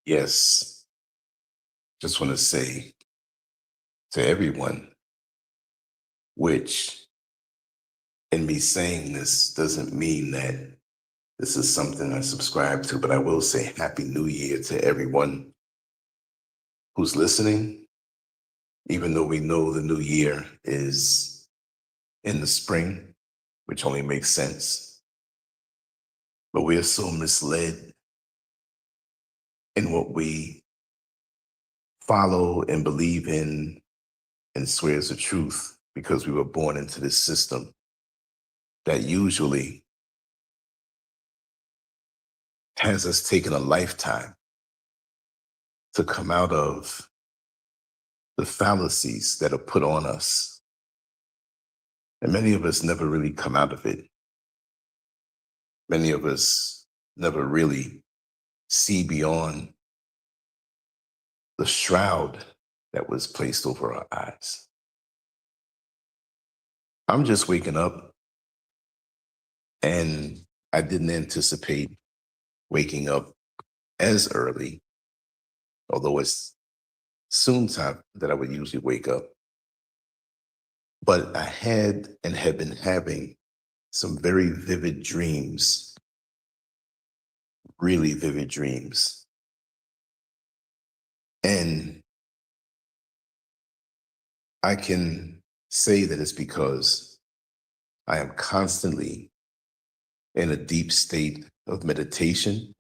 Yes, just want to say to everyone, which in me saying this doesn't mean that this is something I subscribe to, but I will say Happy New Year to everyone who's listening, even though we know the new year is in the spring, which only makes sense. But we are so misled in what we follow and believe in and swear is the truth because we were born into this system that usually has us taking a lifetime to come out of the fallacies that are put on us. And many of us never really come out of it. Many of us never really see beyond the shroud that was placed over our eyes. I'm just waking up, and I didn't anticipate waking up as early, although it's soon time that I would usually wake up. But I had and have been having some very vivid dreams, really vivid dreams. And I can say that it's because I am constantly in a deep state of meditation,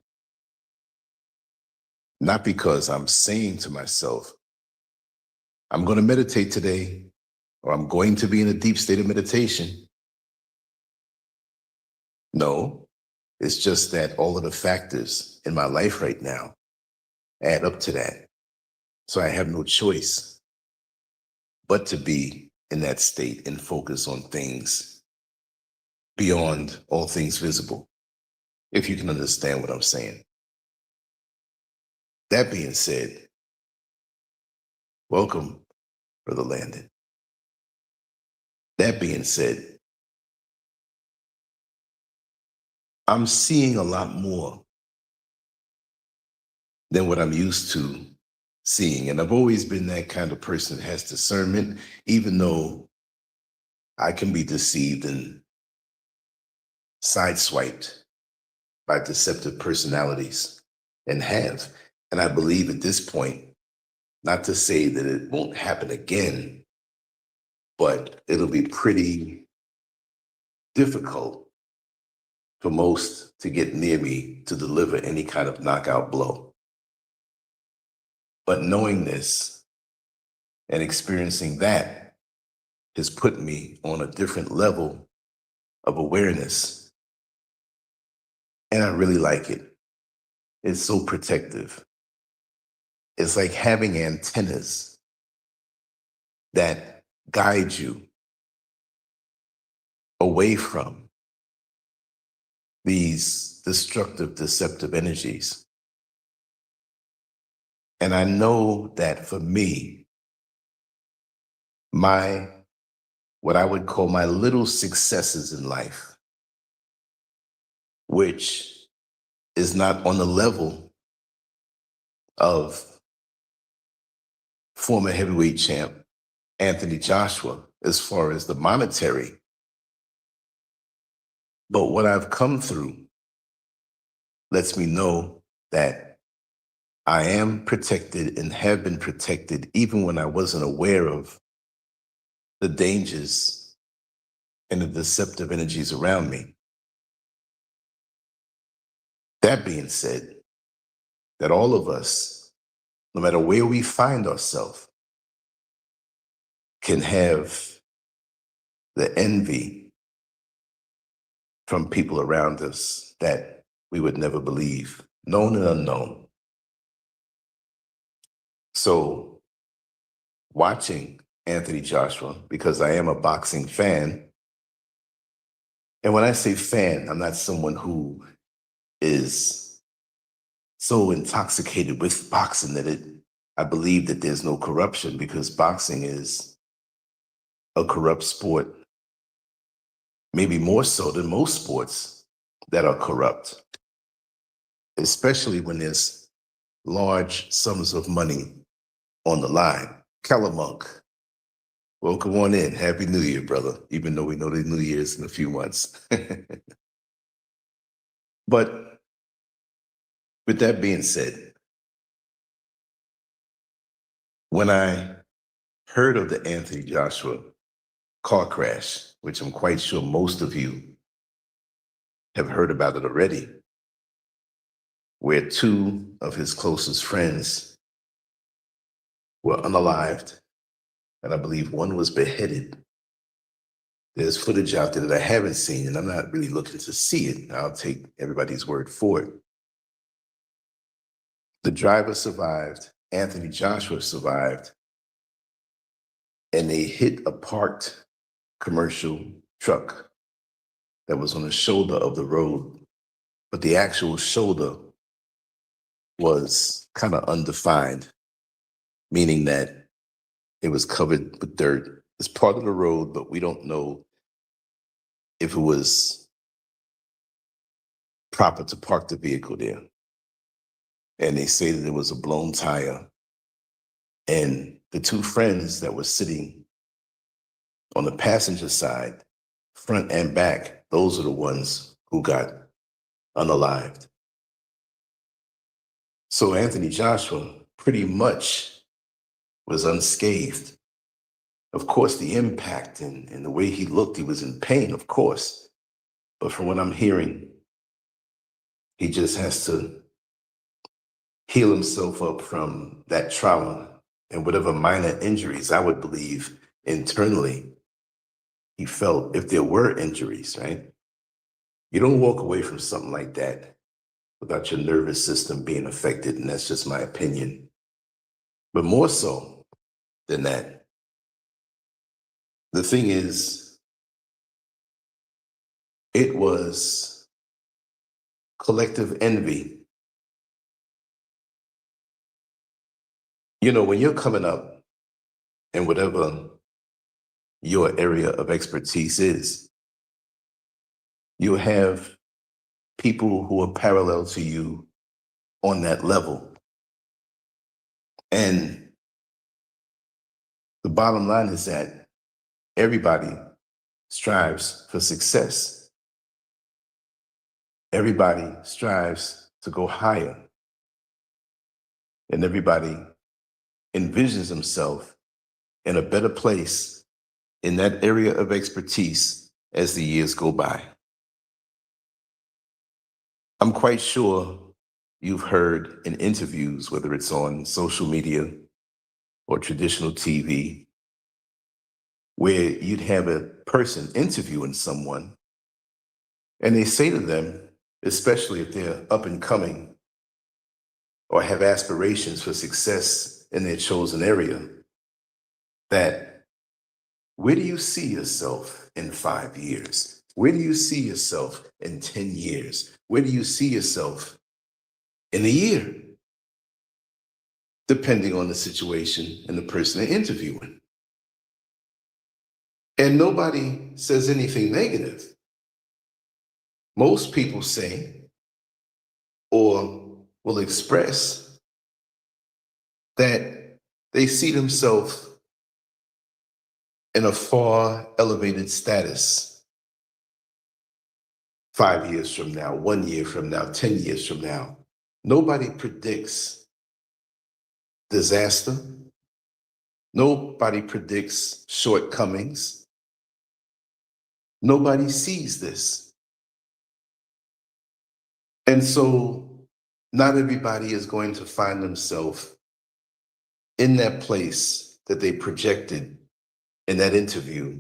not because I'm saying to myself, I'm going to meditate today, or I'm going to be in a deep state of meditation. No, it's just that all of the factors in my life right now add up to that. So I have no choice but to be in that state and focus on things beyond all things visible, if you can understand what I'm saying. That being said, welcome, Brother Landon. That being said, I'm seeing a lot more than what I'm used to seeing. And I've always been that kind of person that has discernment, even though I can be deceived and sideswiped by deceptive personalities and have. And I believe at this point, not to say that it won't happen again, but it'll be pretty difficult for most to get near me to deliver any kind of knockout blow. But knowing this and experiencing that has put me on a different level of awareness. And I really like it. It's so protective. It's like having antennas that guide you away from these destructive, deceptive energies. And I know that for me, what I would call my little successes in life, which is not on the level of former heavyweight champ Anthony Joshua as far as the monetary. But what I've come through lets me know that I am protected and have been protected even when I wasn't aware of the dangers and the deceptive energies around me. That being said, that all of us, no matter where we find ourselves, can have the envy from people around us that we would never believe, known and unknown. So watching Anthony Joshua, because I am a boxing fan, and when I say fan, I'm not someone who is so intoxicated with boxing that I believe that there's no corruption, because boxing is a corrupt sport, maybe more so than most sports that are corrupt, especially when there's large sums of money on the line. Calamunk, welcome on in. Happy New Year, brother, even though we know the New Year's in a few months. But with that being said, when I heard of the Anthony Joshua car crash, which I'm quite sure most of you have heard about it already, where two of his closest friends were unalived, and I believe one was beheaded. There's footage out there that I haven't seen, and I'm not really looking to see it. I'll take everybody's word for it. The driver survived, Anthony Joshua survived, and they hit a parked commercial truck that was on the shoulder of the road, but the actual shoulder was kind of undefined, meaning that it was covered with dirt. It's part of the road, but we don't know if it was proper to park the vehicle there. And they say that it was a blown tire. And the two friends that were sitting on the passenger side, front and back, those are the ones who got unalived. So Anthony Joshua pretty much was unscathed. Of course, the impact and the way he looked, he was in pain, of course. But from what I'm hearing, he just has to heal himself up from that trauma and whatever minor injuries, I would believe internally he felt, if there were injuries, right? You don't walk away from something like that without your nervous system being affected, and that's just my opinion. But more so than that, the thing is, it was collective envy. You know, when you're coming up in whatever your area of expertise is, you have people who are parallel to you on that level. And the bottom line is that everybody strives for success. Everybody strives to go higher. And everybody envisions himself in a better place in that area of expertise as the years go by. I'm quite sure you've heard in interviews, whether it's on social media or traditional TV, where you'd have a person interviewing someone and they say to them, especially if they're up and coming or have aspirations for success in their chosen area, that where do you see yourself in 5 years? Where do you see yourself in 10 years? Where do you see yourself in a year? Depending on the situation and the person they're interviewing. And nobody says anything negative. Most people say or will express that they see themselves in a far elevated status 5 years from now, 1 year from now, 10 years from now. Nobody predicts disaster. Nobody predicts shortcomings. Nobody sees this. And so not everybody is going to find themselves in that place that they projected in that interview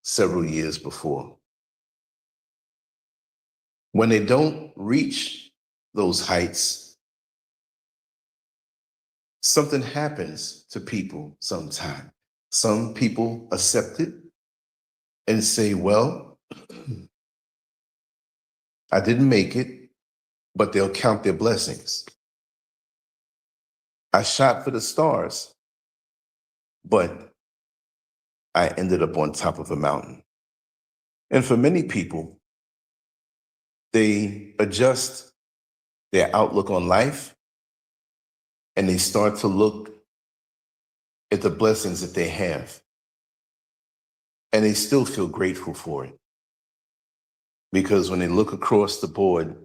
several years before. When they don't reach those heights, something happens to people sometime. Some people accept it and say, well, I didn't make it, but they'll count their blessings. I shot for the stars, but I ended up on top of a mountain. And for many people, they adjust their outlook on life and they start to look at the blessings that they have, and they still feel grateful for it. Because when they look across the board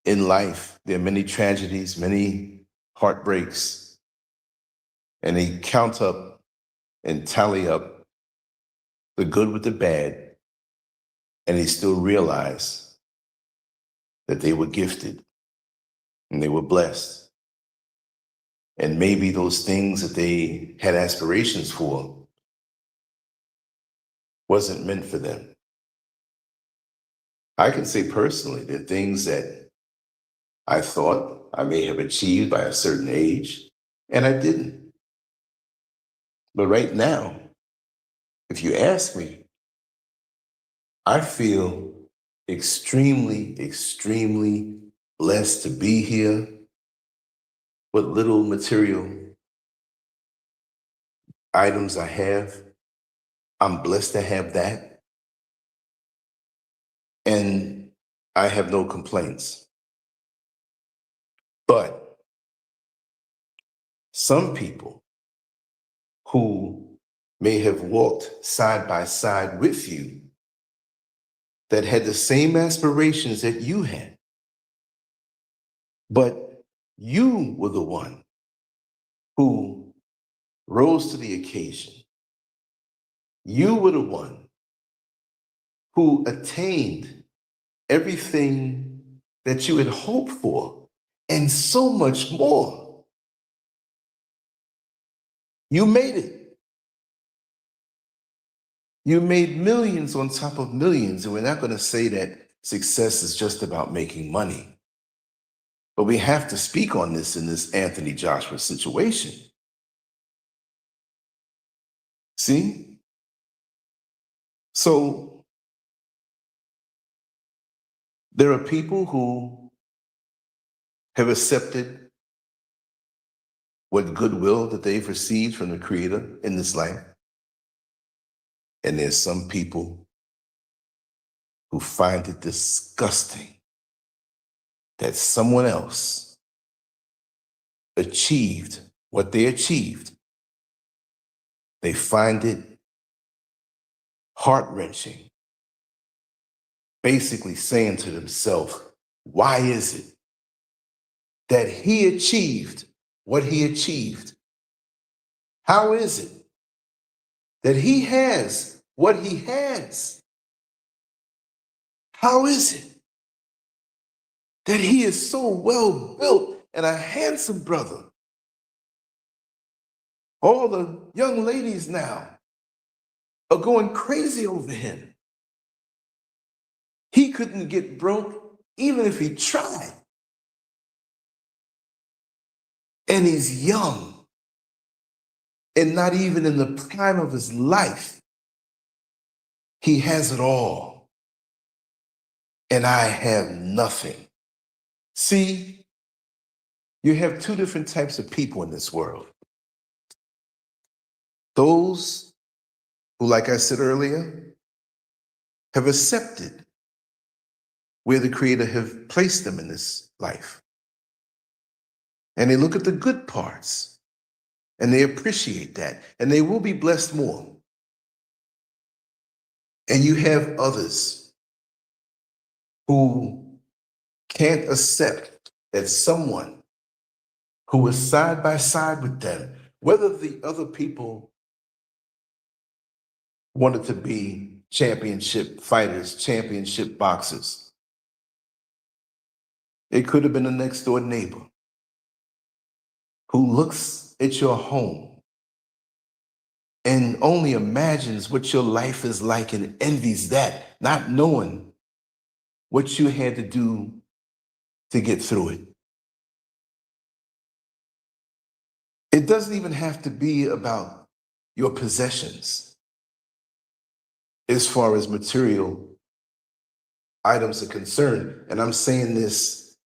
in life, there are many tragedies, many heartbreaks, and they count up and tally up the good with the bad, and they still realize that they were gifted and they were blessed. And maybe those things that they had aspirations for wasn't meant for them. I can say personally that things that I thought I may have achieved by a certain age, and I didn't. But right now, if you ask me, I feel extremely, extremely blessed to be here. What little material items I have, I'm blessed to have that. And I have no complaints. But some people who may have walked side by side with you that had the same aspirations that you had, but you were the one who rose to the occasion. You were the one who attained everything that you had hoped for and so much more. You made it. You made millions on top of millions, and we're not going to say that success is just about making money. But we have to speak on this in this Anthony Joshua situation. See? So there are people who have accepted what goodwill that they've received from the Creator in this life. And there's some people who find it disgusting that someone else achieved what they achieved. They find it heart-wrenching, basically saying to themselves, why is it that he achieved what he achieved? How is it that he has what he has? How is it that he is so well built and a handsome brother? All the young ladies now are going crazy over him. He couldn't get broke even if he tried. And he's young and not even in the prime of his life. He has it all. And I have nothing. See, you have two different types of people in this world. Those who, like I said earlier, have accepted where the Creator have placed them in this life. And they look at the good parts and they appreciate that, and they will be blessed more. And you have others who can't accept that someone who was side by side with them, whether the other people wanted to be championship fighters, championship boxers, it could have been a next door neighbor who looks at your home and only imagines what your life is like and envies that, not knowing what you had to do to get through it. It doesn't even have to be about your possessions as far as material items are concerned. And I'm saying this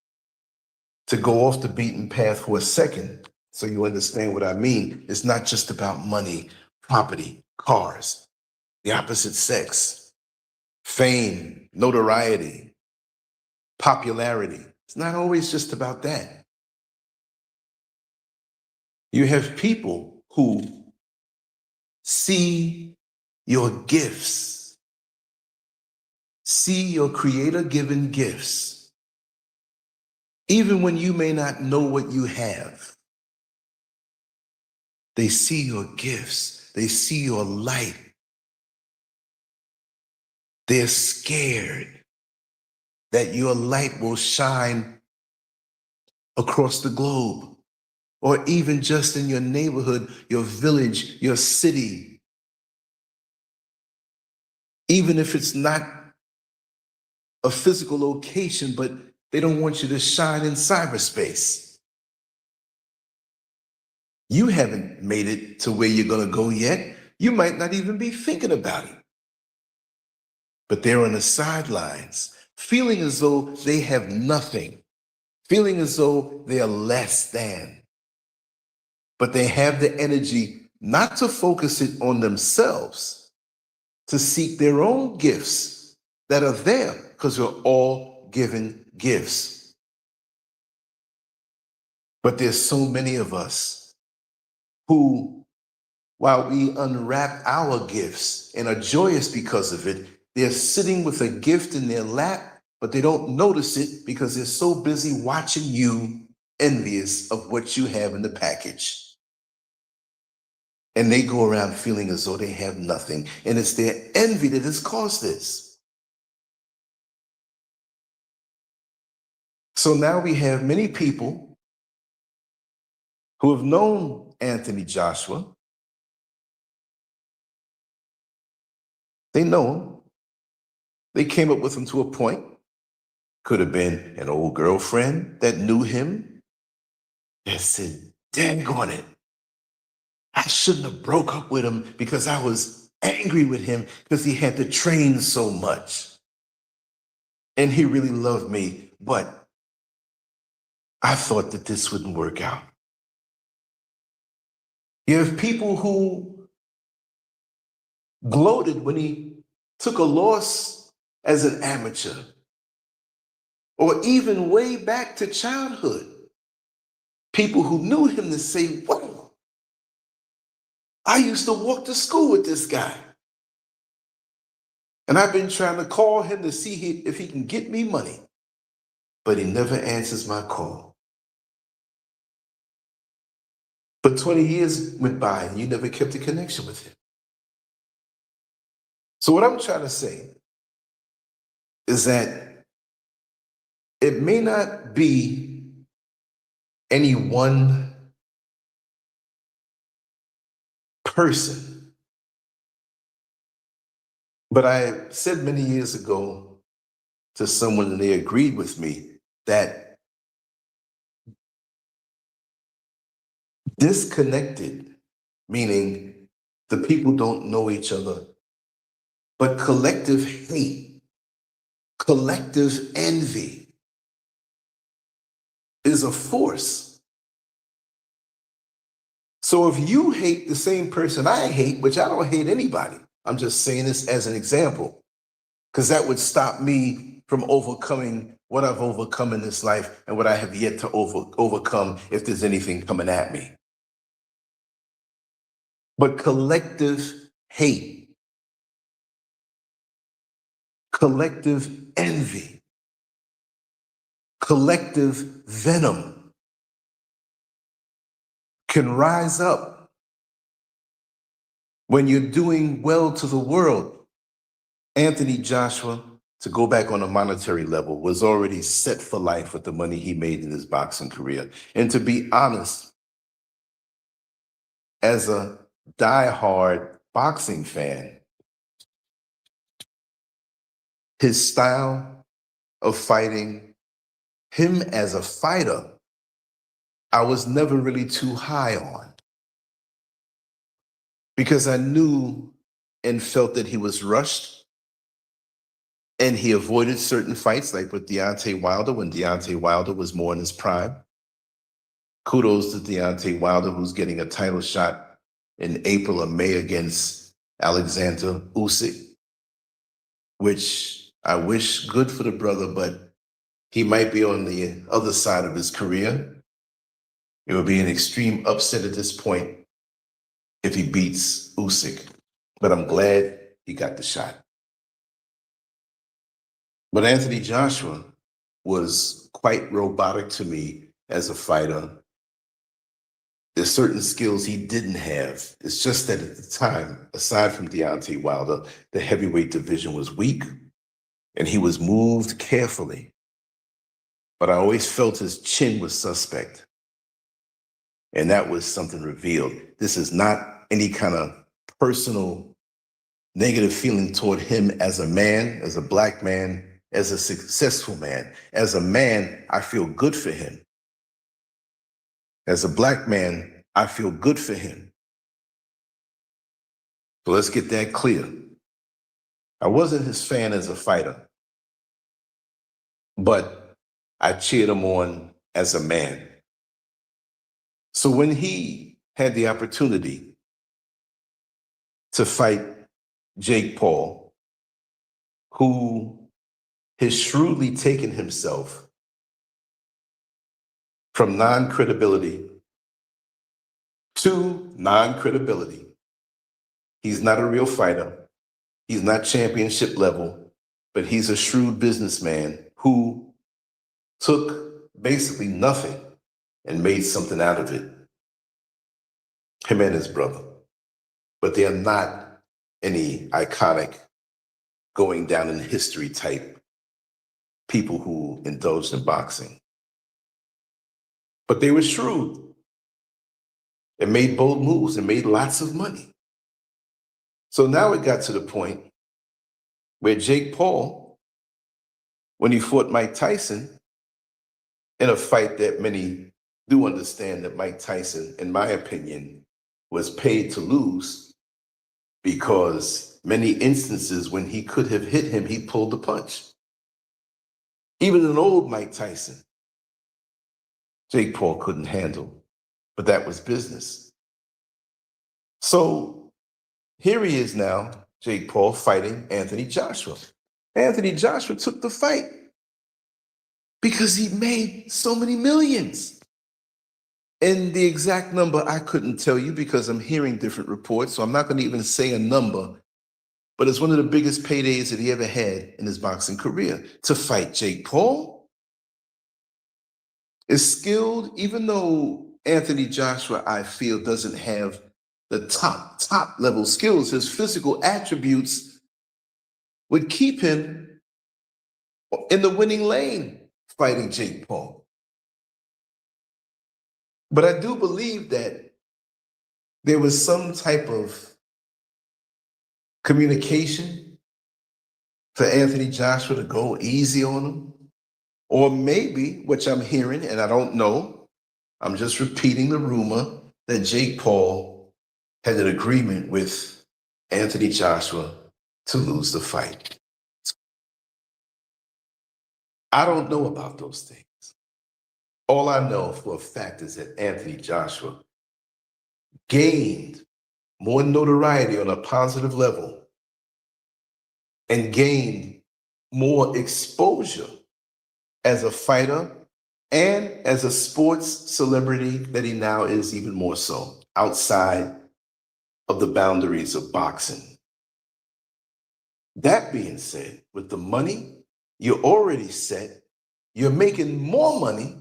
to go off the beaten path for a second so you understand what I mean. It's not just about money, property, cars, the opposite sex, fame, notoriety, popularity. It's not always just about that. You have people who see your gifts, see your creator-given gifts, even when you may not know what you have. They see your gifts. They see your light. They're scared that your light will shine across the globe, or even just in your neighborhood, your village, your city. Even if it's not a physical location, but they don't want you to shine in cyberspace. You haven't made it to where you're going to go yet. You might not even be thinking about it. But they're on the sidelines, feeling as though they have nothing, feeling as though they are less than. But they have the energy not to focus it on themselves, to seek their own gifts that are there, because we're all given gifts. But there's so many of us who, while we unwrap our gifts and are joyous because of it, they're sitting with a gift in their lap, but they don't notice it because they're so busy watching you, envious of what you have in the package. And they go around feeling as though they have nothing. And it's their envy that has caused this. So now we have many people who have known Anthony Joshua. They know him. They came up with him to a point. Could have been an old girlfriend that knew him that said, dang on it, I shouldn't have broke up with him because I was angry with him because he had to train so much. And he really loved me, but I thought that this wouldn't work out. You have people who gloated when he took a loss as an amateur, or even way back to childhood. People who knew him to say, wow, I used to walk to school with this guy. And I've been trying to call him to see if he can get me money, but he never answers my call. But 20 years went by and you never kept a connection with him. So what I'm trying to say is that it may not be any one person, but I said many years ago to someone, and they agreed with me, that disconnected, meaning the people don't know each other, but collective hate, collective envy is a force. So if you hate the same person I hate, which I don't hate anybody, I'm just saying this as an example, because that would stop me from overcoming what I've overcome in this life and what I have yet to overcome if there's anything coming at me. But collective hate, collective envy, collective venom can rise up when you're doing well to the world. Anthony Joshua, to go back on a monetary level, was already set for life with the money he made in his boxing career. And to be honest, as a diehard boxing fan, his style of fighting, him as a fighter, I was never really too high on, because I knew and felt that he was rushed and he avoided certain fights, like with Deontay Wilder, when Deontay Wilder was more in his prime. Kudos to Deontay Wilder, who's getting a title shot in April or May against Alexander Usyk, which I wish good for the brother, but he might be on the other side of his career. It would be an extreme upset at this point if he beats Usyk, but I'm glad he got the shot. But Anthony Joshua was quite robotic to me as a fighter. There's certain skills he didn't have. It's just that at the time, aside from Deontay Wilder, the heavyweight division was weak and he was moved carefully. But I always felt his chin was suspect. And that was something revealed. This is not any kind of personal negative feeling toward him as a man, as a black man, as a successful man. As a man, I feel good for him. As a black man, I feel good for him. So let's get that clear. I wasn't his fan as a fighter, but I cheered him on as a man. So when he had the opportunity to fight Jake Paul, who has shrewdly taken himself from non-credibility to non-credibility. He's not a real fighter. He's not championship level, but he's a shrewd businessman who took basically nothing and made something out of it. Him and his brother. But they are not any iconic, going down in history type people who indulged in boxing. But they were shrewd and made bold moves and made lots of money. So now it got to the point where Jake Paul, when he fought Mike Tyson, in a fight that many do understand that Mike Tyson, in my opinion, was paid to lose, because many instances when he could have hit him, he pulled the punch. Even an old Mike Tyson, Jake Paul couldn't handle, but that was business. So here he is now, Jake Paul, fighting Anthony Joshua. Anthony Joshua took the fight because he made so many millions. And the exact number I couldn't tell you because I'm hearing different reports, so I'm not going to even say a number, but it's one of the biggest paydays that he ever had in his boxing career. To fight Jake Paul is skilled, even though Anthony Joshua, I feel, doesn't have the top level skills. His physical attributes would keep him in the winning lane fighting Jake Paul. But I do believe that there was some type of communication for Anthony Joshua to go easy on him. Or maybe, which I'm hearing, and I don't know, I'm just repeating the rumor that Jake Paul had an agreement with Anthony Joshua to lose the fight. I don't know about those things. All I know for a fact is that Anthony Joshua gained more notoriety on a positive level and gained more exposure as a fighter and as a sports celebrity that he now is, even more so, outside of the boundaries of boxing. That being said, with the money you're already set, you're making more money,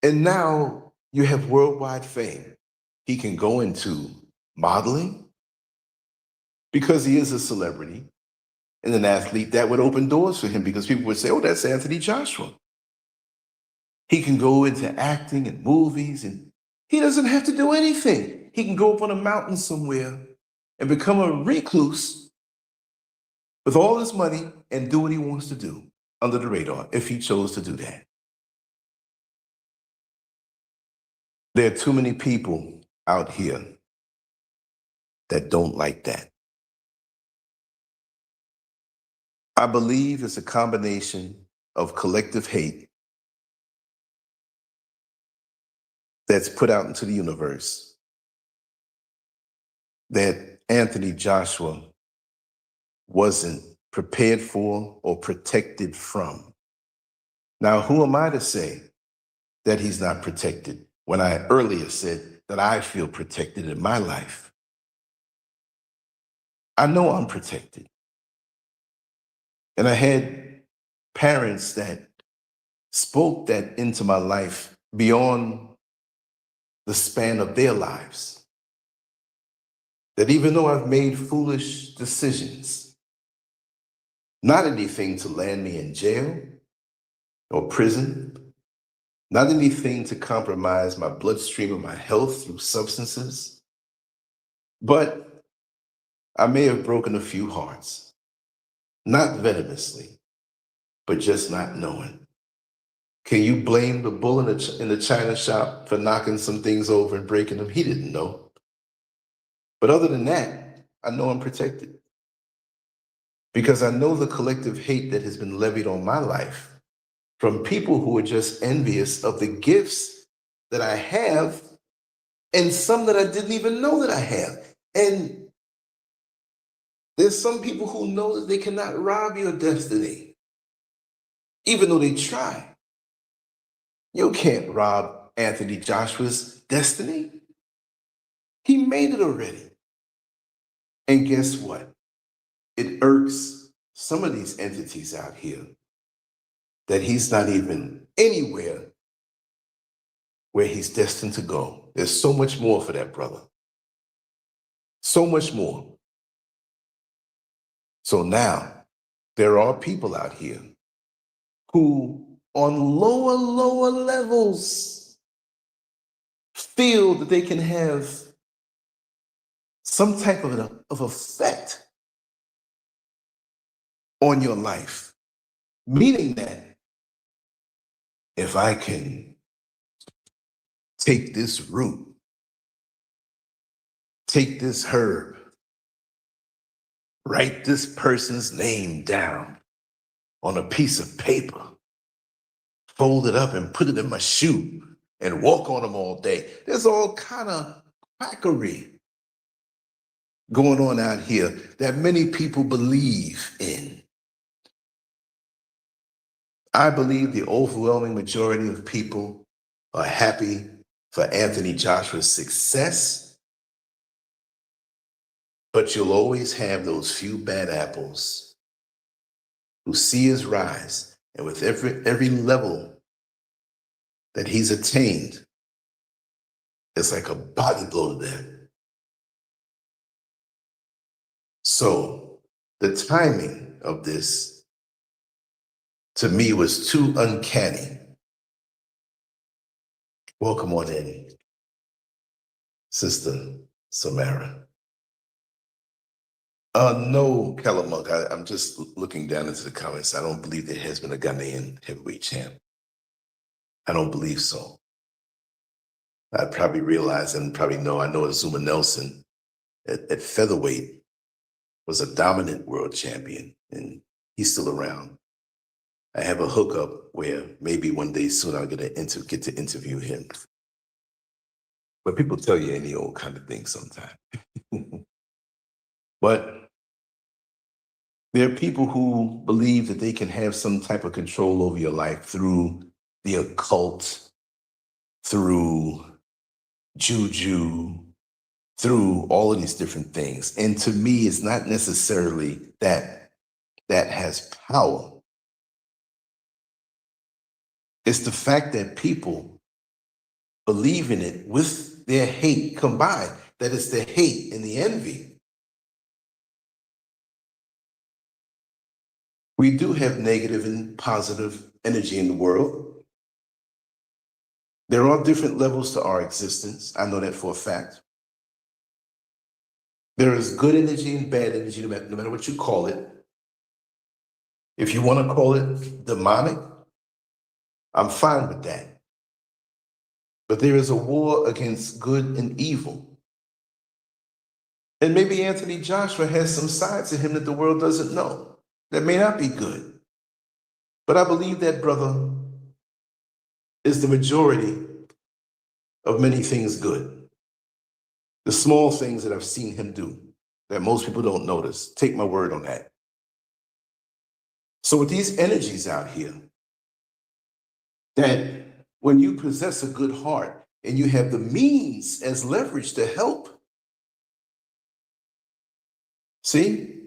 and now you have worldwide fame. He can go into modeling because he is a celebrity and an athlete. That would open doors for him because people would say, oh, that's Anthony Joshua. He can go into acting and movies, and he doesn't have to do anything. He can go up on a mountain somewhere and become a recluse with all his money and do what he wants to do under the radar if he chose to do that. There are too many people out here that don't like that. I believe it's a combination of collective hate that's put out into the universe that Anthony Joshua wasn't prepared for or protected from. Now, who am I to say that he's not protected when I earlier said that I feel protected in my life. I know I'm protected. And I had parents that spoke that into my life beyond the span of their lives. That even though I've made foolish decisions, not anything to land me in jail or prison, not anything to compromise my bloodstream or my health through substances, but I may have broken a few hearts, not venomously, but just not knowing. Can you blame the bull in the china shop for knocking some things over and breaking them? He didn't know. But other than that, I know I'm protected because I know the collective hate that has been levied on my life from people who are just envious of the gifts that I have and some that I didn't even know that I have. And there's some people who know that they cannot rob your destiny, even though they try. You can't rob Anthony Joshua's destiny. He made it already. And guess what? It irks some of these entities out here that he's not even anywhere where he's destined to go. There's so much more for that brother. So much more. So now there are people out here who on lower levels feel that they can have some type of effect on your life. Meaning that if I can take this root, take this herb, write this person's name down on a piece of paper, fold it up and put it in my shoe and walk on them all day. There's all kind of quackery going on out here that many people believe in. I believe the overwhelming majority of people are happy for Anthony Joshua's success, but you'll always have those few bad apples who see his rise, and with every level that he's attained, it's like a body blow to them. So the timing of this, to me, was too uncanny. Welcome on in, Sister Samara. No, Calamunk, I'm just looking down into the comments. I don't believe there has been a Ghanaian heavyweight champ. I don't believe so. I'd probably realize and probably know, I know Azuma Nelson at featherweight was a dominant world champion, and he's still around. I have a hookup where maybe one day soon I'll get to interview him. But people tell you any old kind of thing sometimes. But there are people who believe that they can have some type of control over your life through the occult, through juju, through all of these different things. And to me, it's not necessarily that has power. It's the fact that people believe in it with their hate combined, that it's the hate and the envy. We do have negative and positive energy in the world. There are different levels to our existence. I know that for a fact. There is good energy and bad energy, no matter what you call it. If you want to call it demonic, I'm fine with that. But there is a war against good and evil. And maybe Anthony Joshua has some sides to him that the world doesn't know that may not be good. But I believe that brother is the majority of many things good. The small things that I've seen him do that most people don't notice. Take my word on that. So with these energies out here that when you possess a good heart and you have the means as leverage to help. See,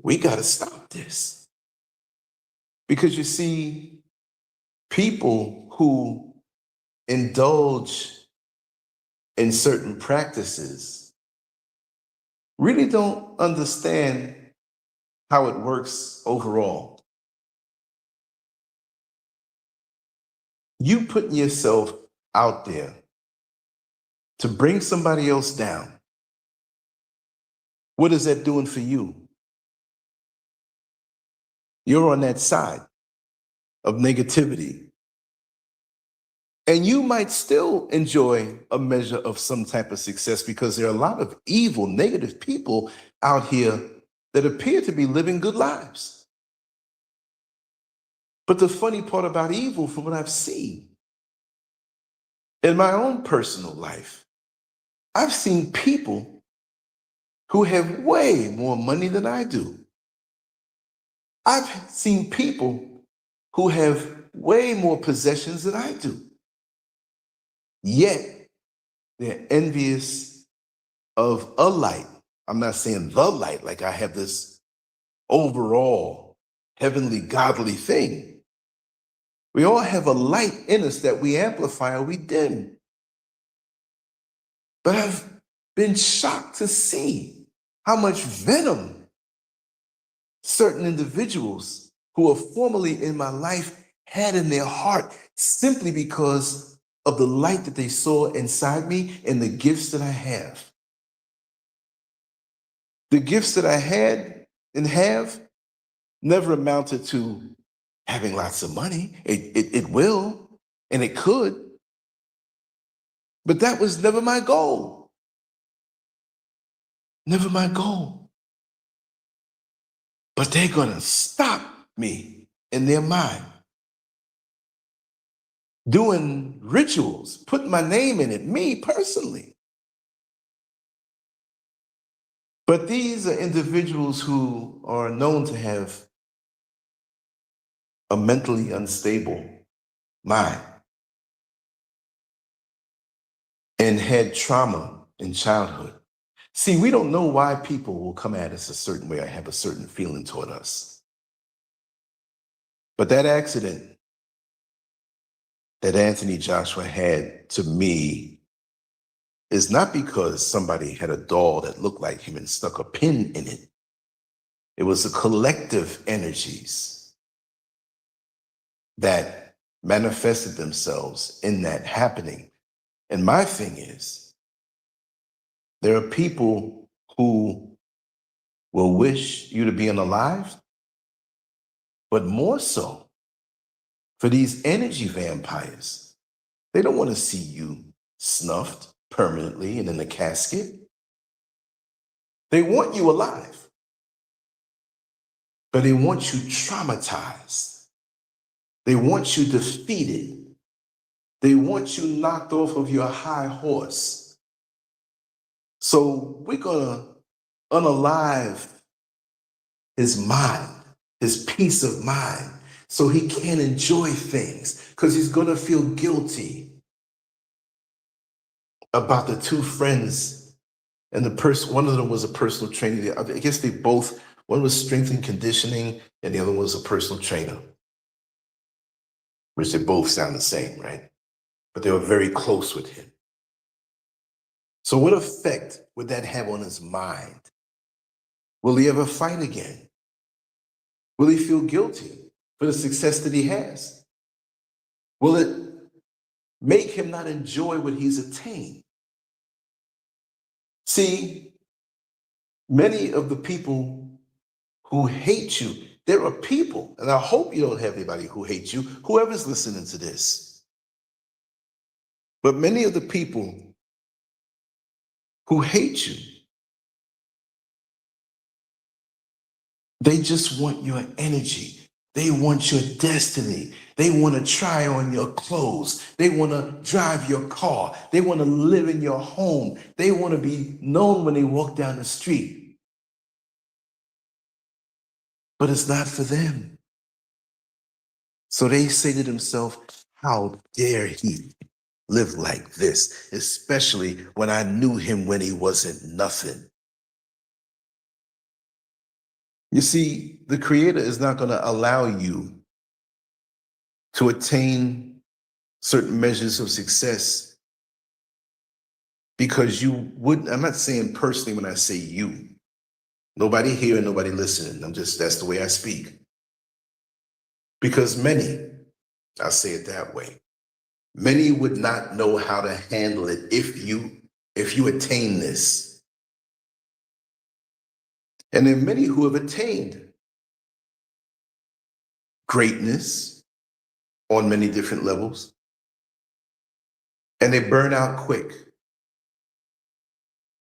we got to stop this. Because you see, people who indulge in certain practices really don't understand how it works overall. You putting yourself out there to bring somebody else down, what is that doing for you? You're on that side of negativity. And you might still enjoy a measure of some type of success because there are a lot of evil, negative people out here that appear to be living good lives. But the funny part about evil, from what I've seen in my own personal life, I've seen people who have way more money than I do. I've seen people who have way more possessions than I do. Yet they're envious of a light. I'm not saying the light, like I have this overall heavenly, godly thing. We all have a light in us that we amplify or we dim. But I've been shocked to see how much venom certain individuals who were formerly in my life had in their heart simply because of the light that they saw inside me and the gifts that I have. The gifts that I had and have never amounted to having lots of money. It will, and it could. But that was never my goal. Never my goal. But they're going to stop me in their mind. Doing rituals, putting my name in it, me personally. But these are individuals who are known to have a mentally unstable mind and had trauma in childhood. See, we don't know why people will come at us a certain way or have a certain feeling toward us. But that accident that Anthony Joshua had to me is not because somebody had a doll that looked like him and stuck a pin in it. It was the collective energies that manifested themselves in that happening. And my thing is, there are people who will wish you to be unalive, but more so for these energy vampires. They don't want to see you snuffed permanently and in a casket. They want you alive, but they want you traumatized. They want you defeated. They want you knocked off of your high horse. So we're going to unalive his mind, his peace of mind, so he can't enjoy things because he's going to feel guilty about the two friends and the person. One of them was a personal trainer. I guess they both, one was strength and conditioning and the other was a personal trainer, which they both sound the same, right? But they were very close with him. So what effect would that have on his mind? Will he ever fight again? Will he feel guilty for the success that he has? Will it make him not enjoy what he's attained? See, many of the people who hate you, there are people, and I hope you don't have anybody who hates you, whoever's listening to this. But many of the people who hate you, they just want your energy. They want your destiny. They want to try on your clothes. They want to drive your car. They want to live in your home. They want to be known when they walk down the street. But it's not for them. So they say to themselves, How dare he live like this, especially when I knew him when he wasn't nothing. You see, the Creator is not going to allow you to attain certain measures of success because you wouldn't. I'm not saying personally when I say you. Nobody here and nobody listening. That's the way I speak. Because many, I'll say it that way, many would not know how to handle it if you attain this. And there are many who have attained greatness on many different levels, and they burn out quick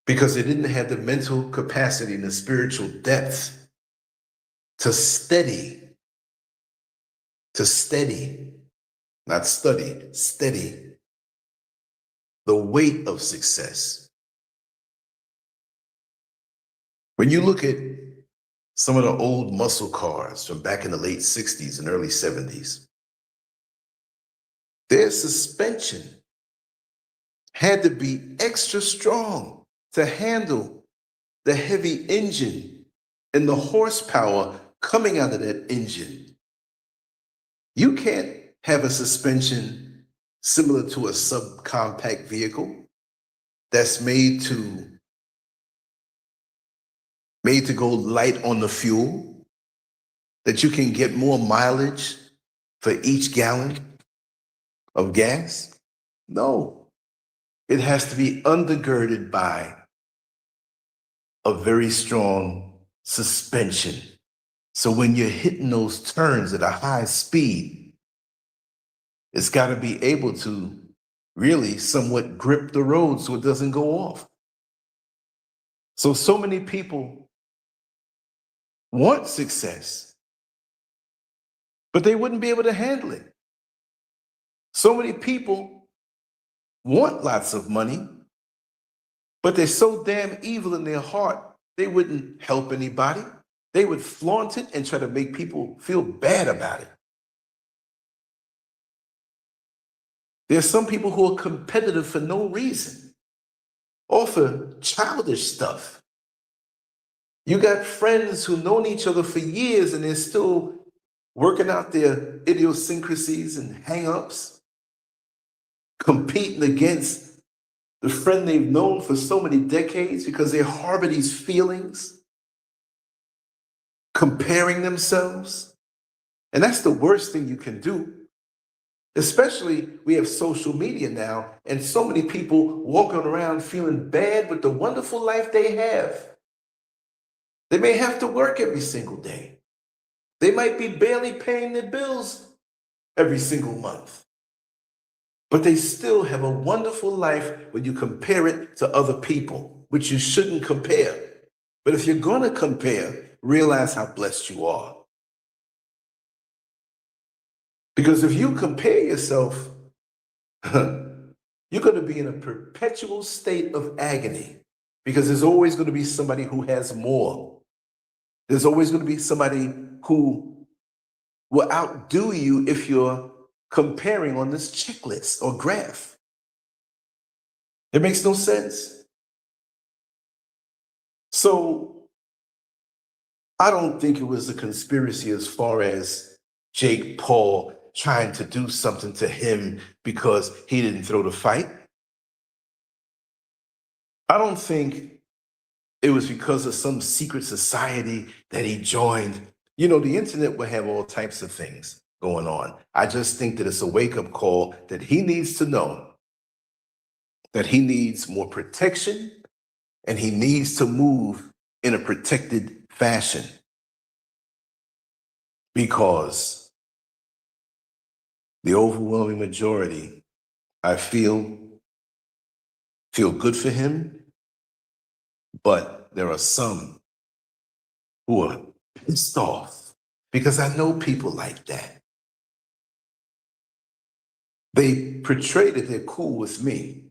because they didn't have the mental capacity and the spiritual depth to steady, not study, steady the weight of success. When you look at some of the old muscle cars from back in the late 60s and early 70s, their suspension had to be extra strong to handle the heavy engine and the horsepower coming out of that engine. You can't have a suspension similar to a subcompact vehicle that's made to go light on the fuel, that you can get more mileage for each gallon of gas. No, it has to be undergirded by a very strong suspension. So when you're hitting those turns at a high speed, it's got to be able to really somewhat grip the road so it doesn't go off. So many people want success, but they wouldn't be able to handle it. So many people want lots of money, but they're so damn evil in their heart, they wouldn't help anybody. They would flaunt it and try to make people feel bad about it. There's some people who are competitive for no reason, or for childish stuff. You got friends who've known each other for years and they're still working out their idiosyncrasies and hang-ups, competing against the friend they've known for so many decades because they harbor these feelings, comparing themselves. And that's the worst thing you can do. Especially, we have social media now, and so many people walking around feeling bad with the wonderful life they have. They may have to work every single day. They might be barely paying their bills every single month. But they still have a wonderful life when you compare it to other people, which you shouldn't compare. But if you're going to compare, realize how blessed you are. Because if you compare yourself, you're going to be in a perpetual state of agony because there's always going to be somebody who has more. There's always going to be somebody who will outdo you if you're comparing on this checklist or graph. It makes no sense. So I don't think it was a conspiracy as far as Jake Paul trying to do something to him because he didn't throw the fight. I don't think it was because of some secret society that he joined. You know, the internet will have all types of things going on. I just think that it's a wake-up call that he needs to know that he needs more protection and he needs to move in a protected fashion. Because the overwhelming majority, I feel good for him, but there are some who are pissed off because I know people like that. They portray that they're cool with me,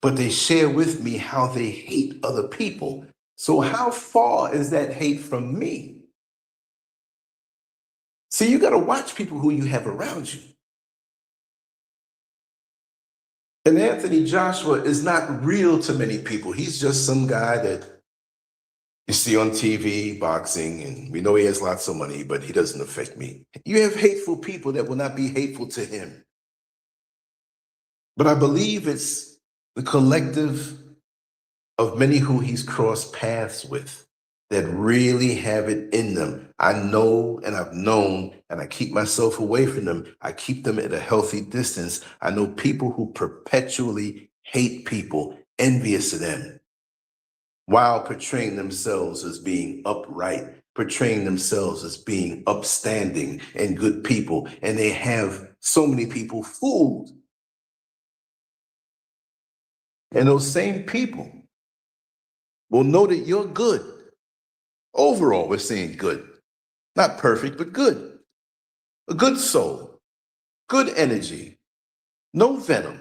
but they share with me how they hate other people. So how far is that hate from me? See, you got to watch people who you have around you. And Anthony Joshua is not real to many people. He's just some guy that you see on TV, boxing, and we know he has lots of money, but he doesn't affect me. You have hateful people that will not be hateful to him. But I believe it's the collective of many who he's crossed paths with that really have it in them. I know and I've known, and I keep myself away from them. I keep them at a healthy distance. I know people who perpetually hate people, envious of them, while portraying themselves as being upright, portraying themselves as being upstanding and good people. And they have so many people fooled. And those same people will know that you're good. Overall, we're saying good. Not perfect, but good. A good soul, good energy, no venom.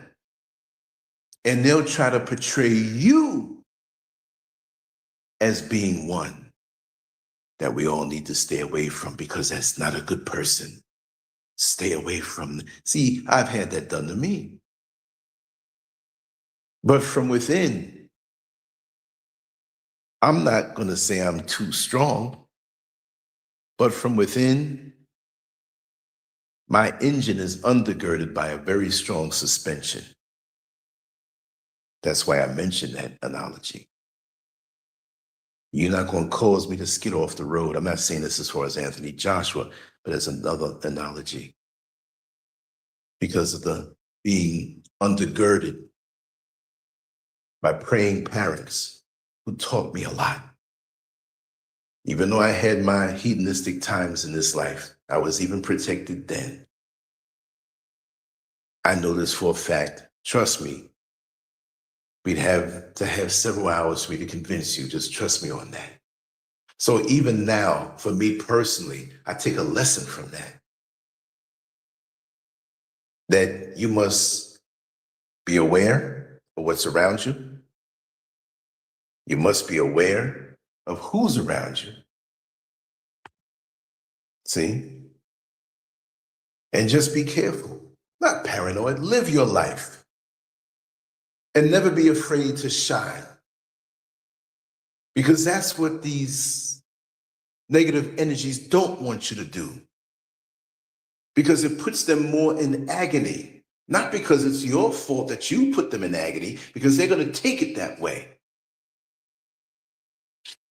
And they'll try to portray you as being one that we all need to stay away from, because that's not a good person. Stay away from. See, I've had that done to me. But from within, I'm not going to say I'm too strong, but from within, my engine is undergirded by a very strong suspension. That's why I mentioned that analogy. You're not going to cause me to skid off the road. I'm not saying this as far as Anthony Joshua, but as another analogy. Because of the being undergirded by praying parents who taught me a lot. Even though I had my hedonistic times in this life, I was even protected then. I know this for a fact. Trust me. We'd have to have several hours for me to convince you. Just trust me on that. So even now, for me personally, I take a lesson from that. That you must be aware of what's around you. You must be aware of who's around you. See? And just be careful. Not paranoid. Live your life. And never be afraid to shine. Because that's what these negative energies don't want you to do. Because it puts them more in agony. Not because it's your fault that you put them in agony, because they're going to take it that way.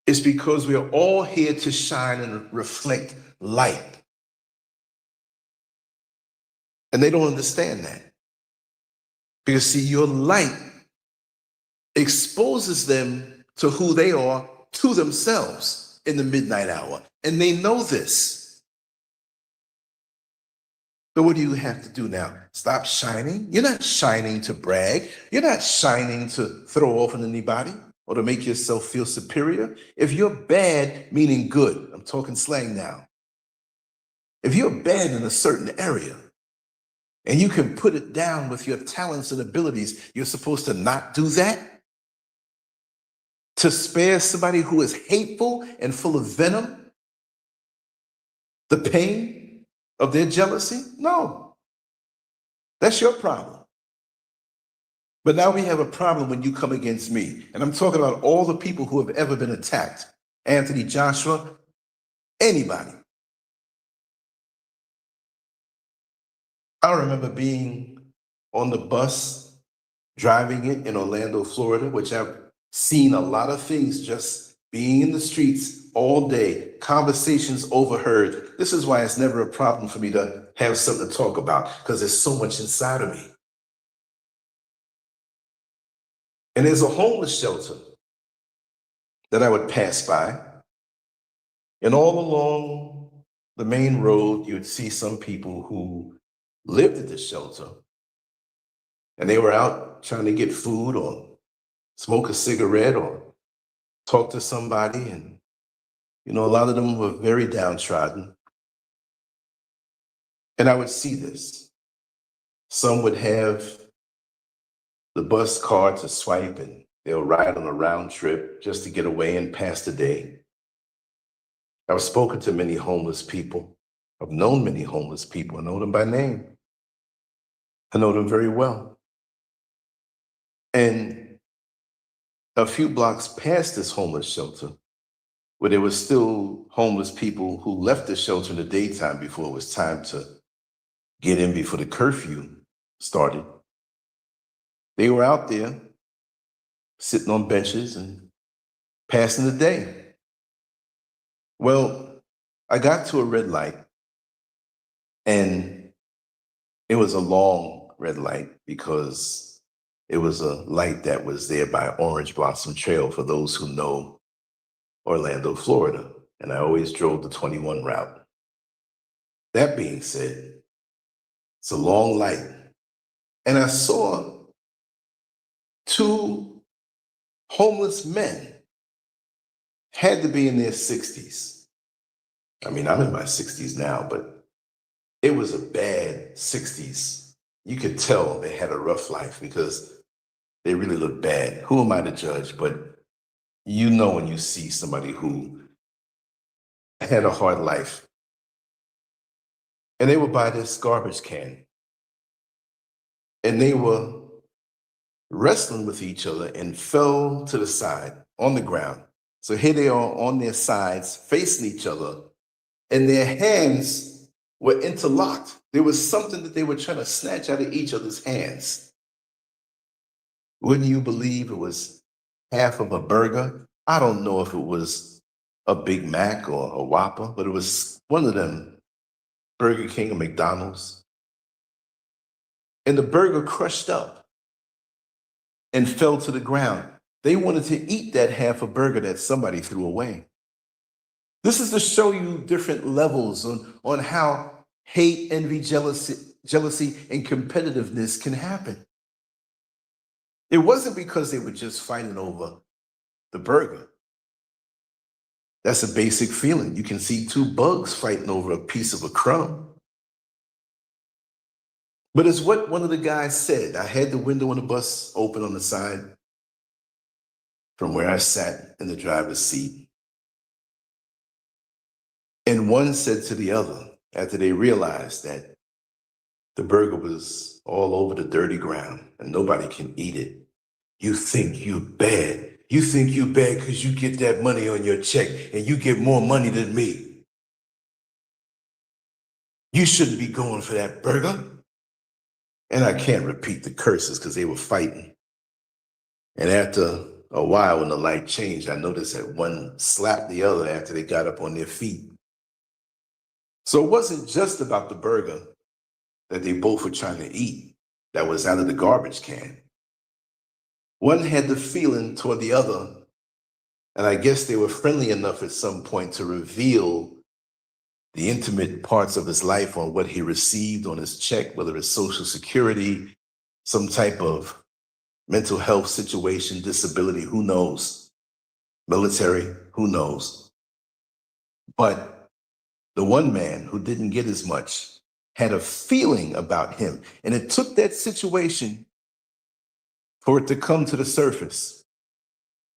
It's because we're all here to shine and reflect light. And they don't understand that. Because see, your light exposes them to who they are, to themselves in the midnight hour. And they know this. So what do you have to do now? Stop shining? You're not shining to brag. You're not shining to throw off on anybody or to make yourself feel superior. If you're bad, meaning good, I'm talking slang now. If you're bad in a certain area and you can put it down with your talents and abilities, you're supposed to not do that? To spare somebody who is hateful and full of venom the pain of their jealousy? No. That's your problem. But now we have a problem when you come against me. And I'm talking about all the people who have ever been attacked. Anthony Joshua, anybody. I remember being on the bus, driving it in Orlando, Florida, which I've seen a lot of things just being in the streets all day, conversations overheard. This is why it's never a problem for me to have something to talk about, because there's so much inside of me. And there's a homeless shelter that I would pass by. And all along the main road, you would see some people who lived at the shelter. And they were out trying to get food or smoke a cigarette or talk to somebody. And, a lot of them were very downtrodden. And I would see this. Some would have the bus card to swipe and they'll ride on a round trip just to get away and pass the day. I've spoken to many homeless people. I've known many homeless people. I know them by name. I know them very well. And a few blocks past this homeless shelter, where there were still homeless people who left the shelter in the daytime before it was time to get in before the curfew started, they were out there sitting on benches and passing the day. Well, I got to a red light, and it was a long red light because it was a light that was there by Orange Blossom Trail for those who know Orlando, Florida. And I always drove the 21 route. That being said, it's a long light. And I saw two homeless men, had to be in their 60s. I mean, I'm in my 60s now, but it was a bad 60s. You could tell they had a rough life because they really looked bad. Who am I to judge? But you know when you see somebody who had a hard life. And they were by this garbage can. And they were wrestling with each other and fell to the side on the ground. So here they are on their sides, facing each other, and their hands were interlocked. There was something that they were trying to snatch out of each other's hands. Wouldn't you believe it was half of a burger? I don't know if it was a Big Mac or a Whopper, but it was one of them, Burger King or McDonald's. And the burger crushed up and fell to the ground. They wanted to eat that half a burger that somebody threw away. This is to show you different levels on how hate, envy, jealousy, and competitiveness can happen. It wasn't because they were just fighting over the burger. That's a basic feeling. You can see two bugs fighting over a piece of a crumb. But it's what one of the guys said. I had the window on the bus open on the side from where I sat in the driver's seat. And one said to the other, after they realized that the burger was all over the dirty ground and nobody can eat it, you think you bad. You think you bad because you get that money on your check and you get more money than me. You shouldn't be going for that burger. And I can't repeat the curses because they were fighting. And after a while, when the light changed, I noticed that one slapped the other after they got up on their feet. So it wasn't just about the burger that they both were trying to eat that was out of the garbage can. One had the feeling toward the other, and I guess they were friendly enough at some point to reveal the intimate parts of his life on what he received on his check, whether it's Social Security, some type of mental health situation, disability, who knows? Military, who knows? But the one man who didn't get as much had a feeling about him. And it took that situation for it to come to the surface.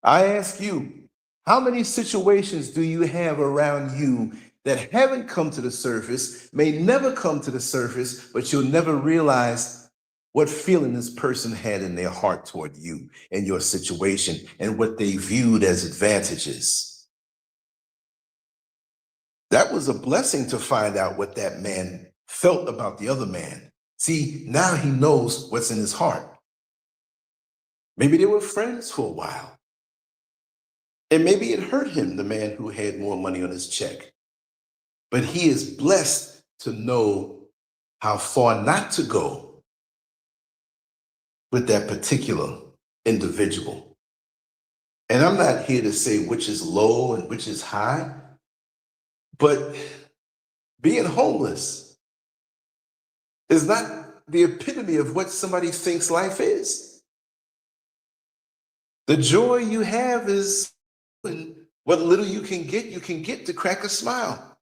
I ask you, how many situations do you have around you that haven't come to the surface, may never come to the surface, but you'll never realize what feeling this person had in their heart toward you and your situation and what they viewed as advantages? That was a blessing to find out what that man felt about the other man. See, now he knows what's in his heart. Maybe they were friends for a while. And maybe it hurt him, the man who had more money on his check. But he is blessed to know how far not to go with that particular individual. And I'm not here to say which is low and which is high, but being homeless is not the epitome of what somebody thinks life is. The joy you have is what little you can get to crack a smile.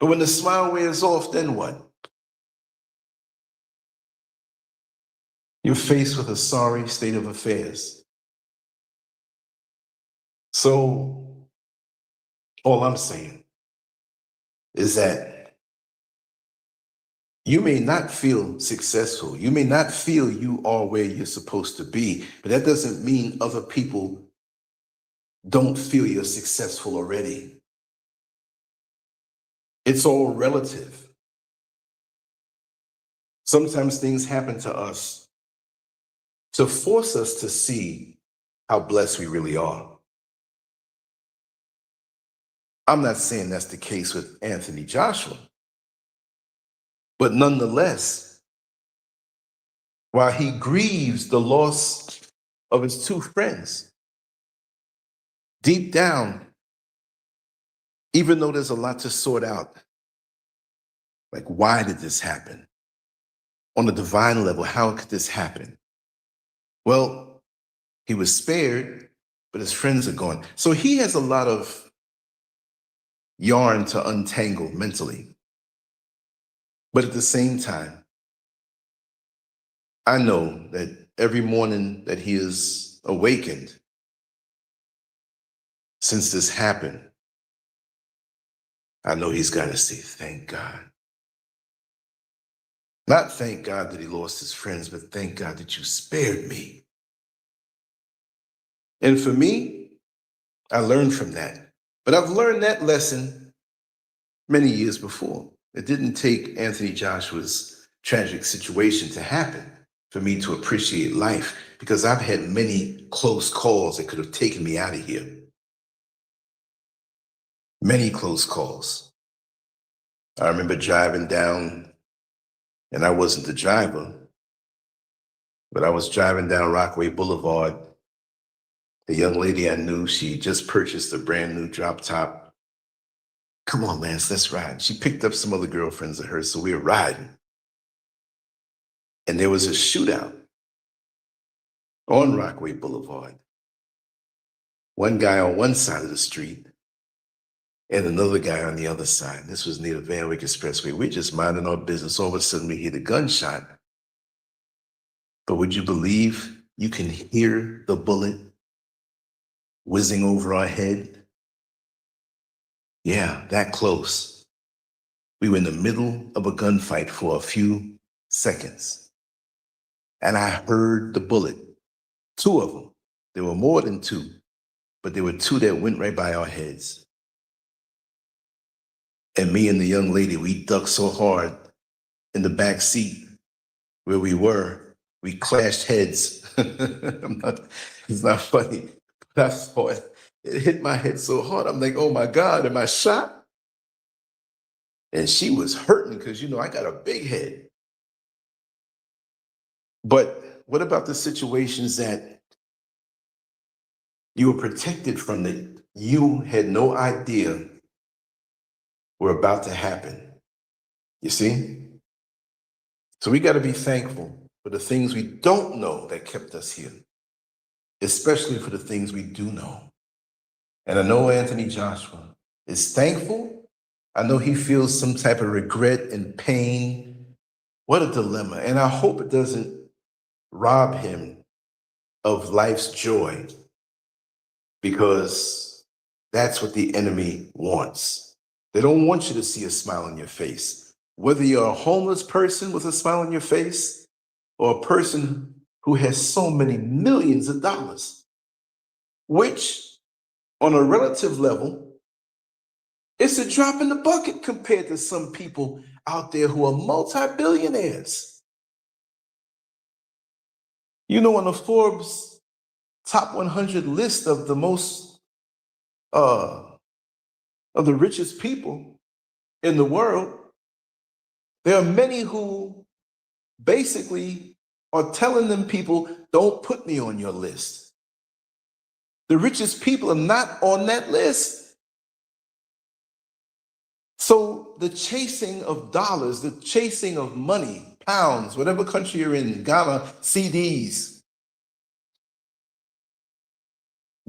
But when the smile wears off, then what? You're faced with a sorry state of affairs. So all I'm saying is that You may not feel successful. You may not feel you are where you're supposed to be, but that doesn't mean other people don't feel you're successful already. It's all relative. Sometimes things happen to us to force us to see how blessed we really are. I'm not saying that's the case with Anthony Joshua, but nonetheless, while he grieves the loss of his two friends, deep down, even though there's a lot to sort out, like, why did this happen? On a divine level, how could this happen? Well, he was spared, but his friends are gone. So he has a lot of yarn to untangle mentally. But at the same time, I know that every morning that he is awakened since this happened, I know he's got to say, thank God. Not thank God that he lost his friends, but thank God that you spared me. And for me, I learned from that. But I've learned that lesson many years before. It didn't take Anthony Joshua's tragic situation to happen for me to appreciate life, because I've had many close calls that could have taken me out of here. Many close calls. I remember driving down, and I wasn't the driver, but I was driving down Rockaway Boulevard. The young lady I knew, she just purchased a brand new drop top. Come on, Lance, let's ride. She picked up some other girlfriends of hers, so we were riding. And there was a shootout on Rockaway Boulevard. One guy on one side of the street and another guy on the other side. This was near the Van Wyck Expressway. We're just minding our business. All of a sudden, we hear the gunshot. But would you believe you can hear the bullet whizzing over our head? Yeah, that close. We were in the middle of a gunfight for a few seconds. And I heard the bullet, two of them. There were more than two, but there were two that went right by our heads. And me and the young lady, we ducked so hard in the back seat where we were, we clashed heads. It's not funny. But I saw it. It hit my head so hard. I'm like, oh my God, am I shot? And she was hurting because, I got a big head. But what about the situations that you were protected from, that you had no idea were about to happen? You see? So we got to be thankful for the things we don't know that kept us here, especially for the things we do know. And I know Anthony Joshua is thankful. I know he feels some type of regret and pain. What a dilemma. And I hope it doesn't rob him of life's joy, because that's what the enemy wants. They don't want you to see a smile on your face. Whether you're a homeless person with a smile on your face or a person who has so many millions of dollars, which on a relative level, it's a drop in the bucket compared to some people out there who are multi-billionaires. On the Forbes top 100 list of the most, of the richest people in the world, there are many who basically are telling them people, don't put me on your list. The richest people are not on that list. So the chasing of dollars, the chasing of money, pounds, whatever country you're in, Ghana, CDs,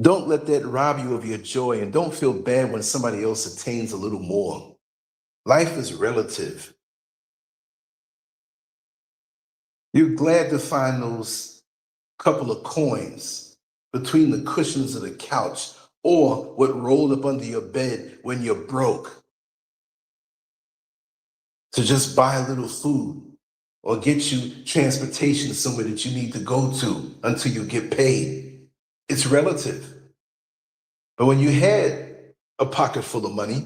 don't let that rob you of your joy, and don't feel bad when somebody else attains a little more. Life is relative. You're glad to find those couple of coins between the cushions of the couch, or what rolled up under your bed when you're broke. to just buy a little food or get you transportation somewhere that you need to go to until you get paid. It's relative. But when you had a pocket full of money,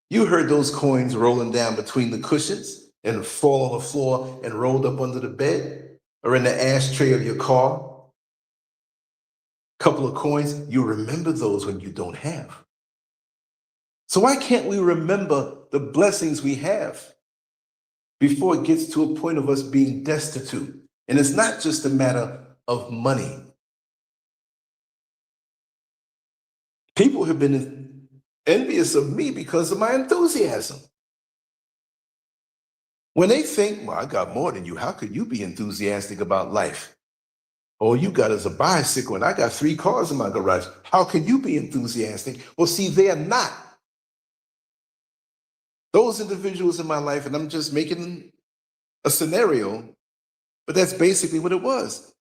you heard those coins rolling down between the cushions and fall on the floor and rolled up under the bed or in the ashtray of your car. Couple of coins, you remember those when you don't have. So why can't we remember the blessings we have before it gets to a point of us being destitute? And it's not just a matter of money. People have been envious of me because of my enthusiasm. When they think, well, I got more than you, how could you be enthusiastic about life? All you got is a bicycle and I got 3 cars in my garage. How can you be enthusiastic? Well, see, they're not. Those individuals in my life, and I'm just making a scenario, but that's basically what it was.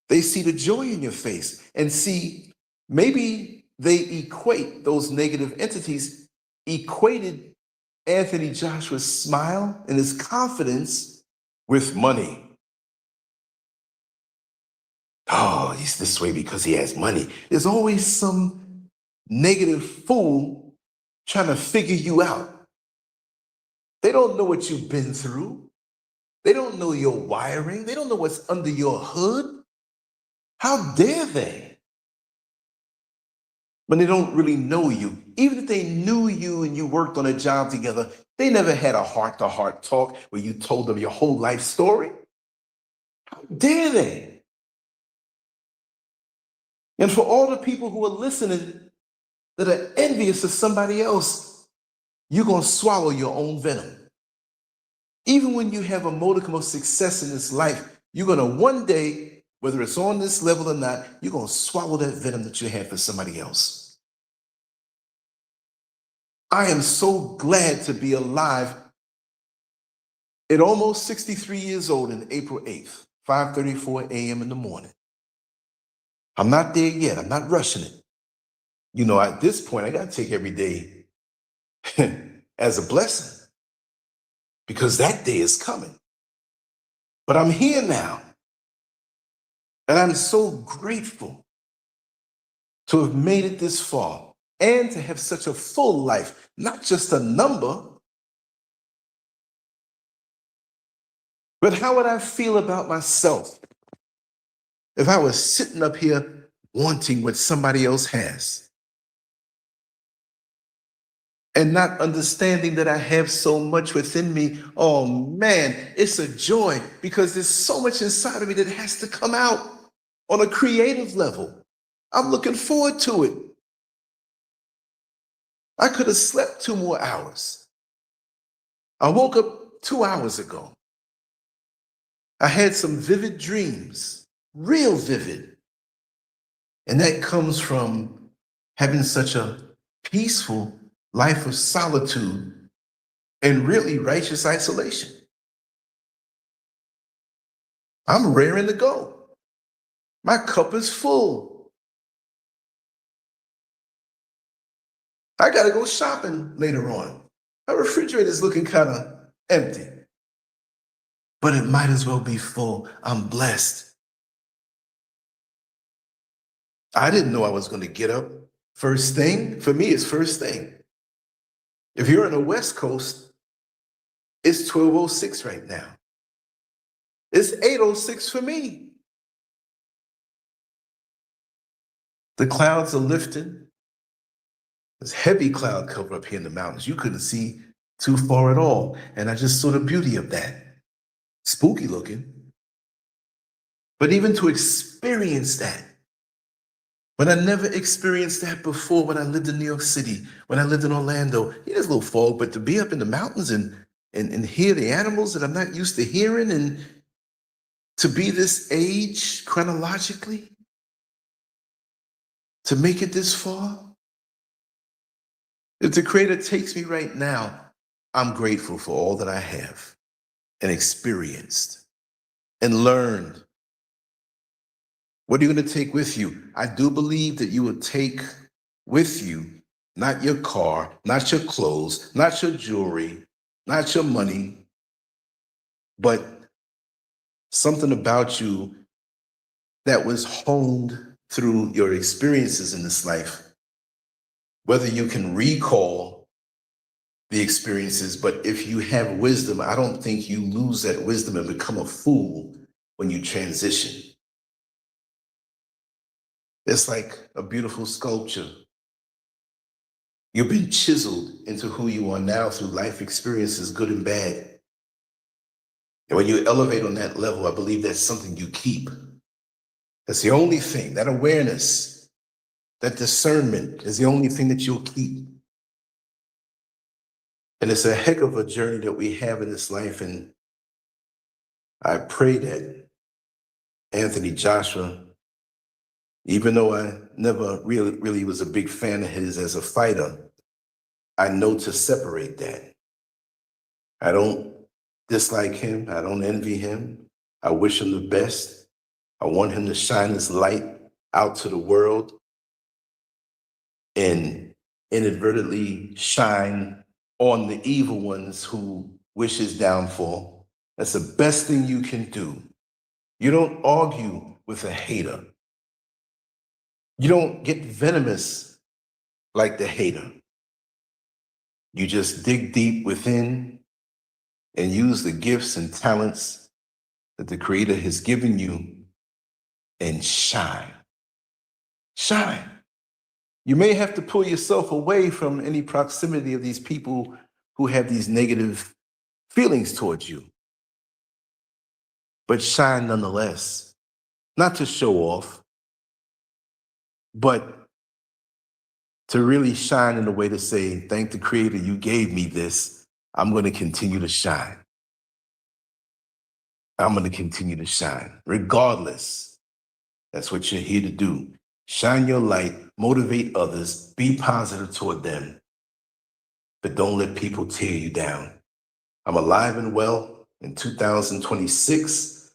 They see the joy in your face and see maybe they equate those negative entities, equated Anthony Joshua's smile and his confidence with money. Oh, he's this way because he has money. There's always some negative fool trying to figure you out. They don't know what you've been through. They don't know your wiring. They don't know what's under your hood. How dare they? When they don't really know you. Even if they knew you and you worked on a job together, they never had a heart-to-heart talk where you told them your whole life story. How dare they? And for all the people who are listening that are envious of somebody else, you're going to swallow your own venom. Even when you have a modicum of success in this life, you're going to one day, whether it's on this level or not, you're going to swallow that venom that you have for somebody else. I am so glad to be alive at almost 63 years old in April 8th, 5:34 a.m. in the morning. I'm not there yet. I'm not rushing it. You know, at this point, I got to take every day as a blessing because that day is coming. But I'm here now. And I'm so grateful to have made it this far and to have such a full life, not just a number. But how would I feel about myself if I was sitting up here wanting what somebody else has? And not understanding that I have so much within me. Oh man, it's a joy because there's so much inside of me that has to come out on a creative level. I'm looking forward to it. I could have slept 2 more hours. I woke up 2 hours ago. I had some vivid dreams, real vivid. And that comes from having such a peaceful life of solitude and really righteous isolation. I'm raring to go. My cup is full. I got to go shopping later on. My refrigerator is looking kind of empty, but it might as well be full. I'm blessed. I didn't know I was going to get up first thing. For me, it's first thing. If you're on the West Coast, it's 12:06 right now. It's 8:06 for me. The clouds are lifting. There's heavy cloud cover up here in the mountains. You couldn't see too far at all. And I just saw the beauty of that. Spooky looking. But even to experience that, when I never experienced that before, when I lived in New York City, when I lived in Orlando, there's a little fog, but to be up in the mountains and hear the animals that I'm not used to hearing, and to be this age chronologically, to make it this far, if the Creator takes me right now, I'm grateful for all that I have and experienced and learned. What are you going to take with you? I do believe that you will take with you not your car, not your clothes, not your jewelry, not your money, but something about you that was honed through your experiences in this life. Whether you can recall the experiences, but if you have wisdom, I don't think you lose that wisdom and become a fool when you transition. It's like a beautiful sculpture. You've been chiseled into who you are now through life experiences, good and bad. And when you elevate on that level, I believe that's something you keep. That's the only thing, that awareness, that discernment is the only thing that you'll keep. And it's a heck of a journey that we have in this life. And I pray that Anthony Joshua, even though I never really was a big fan of his as a fighter, I know to separate that. I don't dislike him. I don't envy him. I wish him the best. I want him to shine his light out to the world and inadvertently shine on the evil ones who wish his downfall. That's the best thing you can do. You don't argue with a hater. You don't get venomous like the hater. You just dig deep within and use the gifts and talents that the Creator has given you and shine. Shine. You may have to pull yourself away from any proximity of these people who have these negative feelings towards you. But shine nonetheless. Not to show off, but to really shine in a way to say, thank the Creator, you gave me this. I'm going to continue to shine. I'm going to continue to shine, regardless. That's what you're here to do. Shine your light, motivate others, be positive toward them, but don't let people tear you down. I'm alive and well in 2026.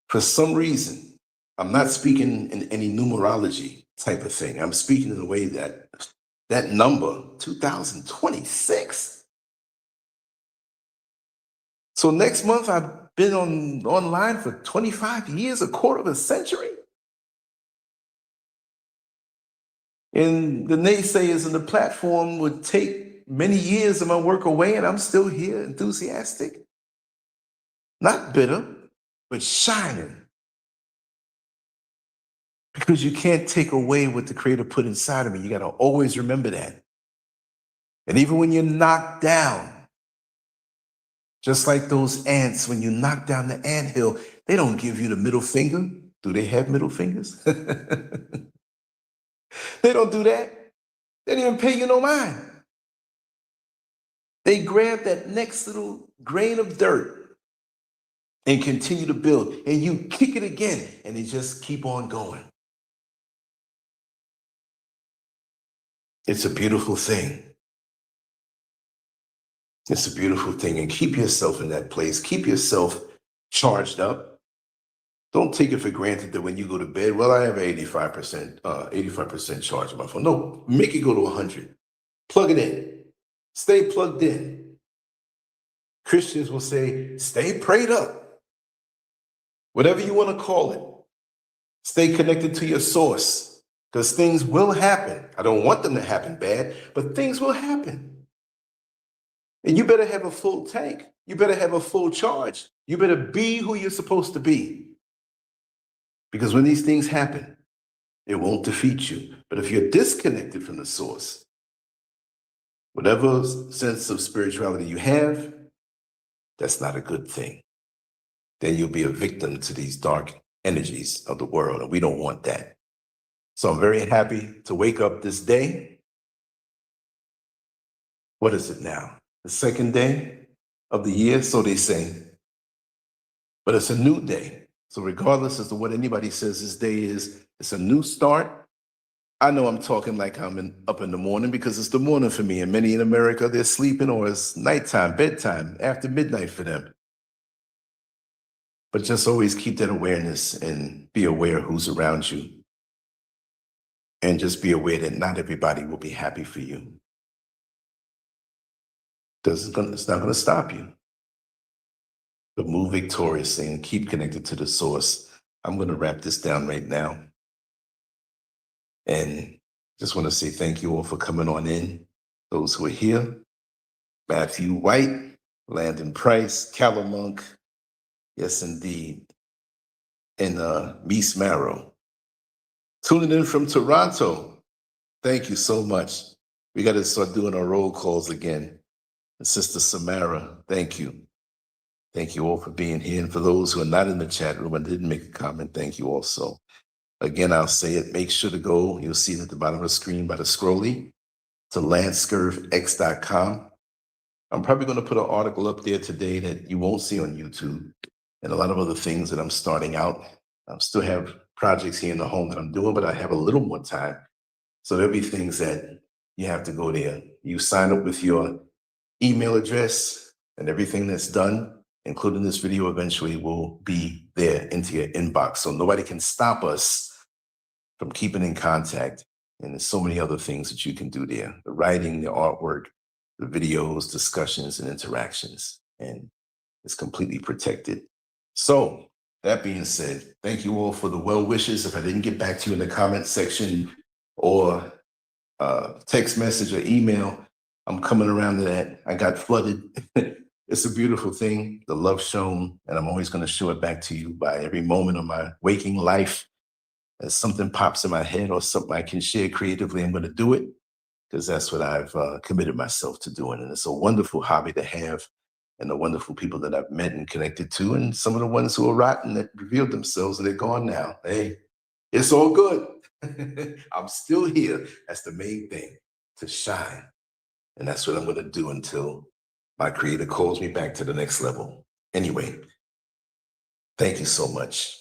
For some reason, I'm not speaking in any numerology type of thing. I'm speaking in a way that that number, 2026. So next month, I've been online for 25 years, a quarter of a century. And the naysayers in the platform would take many years of my work away, and I'm still here, enthusiastic. Not bitter, but shining. Because you can't take away what the Creator put inside of me. You got to always remember that. And even when you're knocked down, just like those ants, when you knock down the anthill, they don't give you the middle finger. Do they have middle fingers? They don't do that. They don't even pay you no mind. They grab that next little grain of dirt and continue to build. And you kick it again, and they just keep on going. It's a beautiful thing. It's a beautiful thing. And keep yourself in that place. Keep yourself charged up. Don't take it for granted that when you go to bed, well, I have 85% charge on my phone. No, make it go to 100. Plug it in. Stay plugged in. Christians will say, stay prayed up. Whatever you want to call it. Stay connected to your source, because things will happen. I don't want them to happen bad, but things will happen. And you better have a full tank. You better have a full charge. You better be who you're supposed to be. Because when these things happen, it won't defeat you. But if you're disconnected from the source, whatever sense of spirituality you have, that's not a good thing. Then you'll be a victim to these dark energies of the world, and we don't want that. So I'm very happy to wake up this day. What is it now? The second day of the year, so they say. But it's a new day. So regardless as to what anybody says this day is, it's a new start. I know I'm talking like I'm up in the morning because it's the morning for me, and many in America, they're sleeping, or it's nighttime, bedtime, after midnight for them. But just always keep that awareness and be aware of who's around you. And just be aware that not everybody will be happy for you. It's not going to stop you. But move victoriously and keep connected to the source. I'm going to wrap this down right now. And just want to say thank you all for coming on in. Those who are here, Matthew White, Landon Price, Calamunk, yes, indeed, and Mies Marrow. Tuning in from Toronto. Thank you so much. We got to start doing our roll calls again. And Sister Samara, thank you. Thank you all for being here. And for those who are not in the chat room and didn't make a comment, thank you also. Again, I'll say it. Make sure to go. You'll see it at the bottom of the screen by the scrolling to landscurvx.com. I'm probably going to put an article up there today that you won't see on YouTube and a lot of other things that I'm starting out. I still have projects here in the home that I'm doing, but I have a little more time. So there'll be things that you have to go there. You sign up with your email address and everything that's done, including this video, eventually will be there into your inbox. So nobody can stop us from keeping in contact. And there's so many other things that you can do there. The writing, the artwork, the videos, discussions, and interactions. And it's completely protected. So that being said, thank you all for the well wishes. If I didn't get back to you in the comment section or text message or email, I'm coming around to that. I got flooded. It's a beautiful thing, the love shown, and I'm always going to show it back to you by every moment of my waking life. As something pops in my head or something I can share creatively, I'm going to do it because that's what I've committed myself to doing. And it's a wonderful hobby to have, and the wonderful people that I've met and connected to, and some of the ones who are rotten that revealed themselves and they're gone now. Hey, it's all good. I'm still here. That's the main thing, to shine. And that's what I'm going to do until my creator calls me back to the next level. Anyway, thank you so much.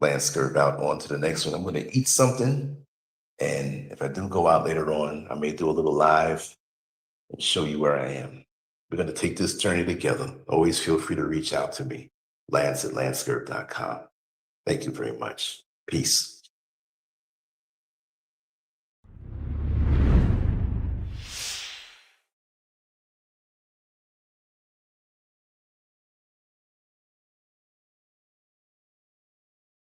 Lance Scurv out on to the next one. I'm going to eat something. And if I do go out later on, I may do a little live and show you where I am. We're going to take this journey together. Always feel free to reach out to me. Lance@landscurv.com. Thank you very much. Peace.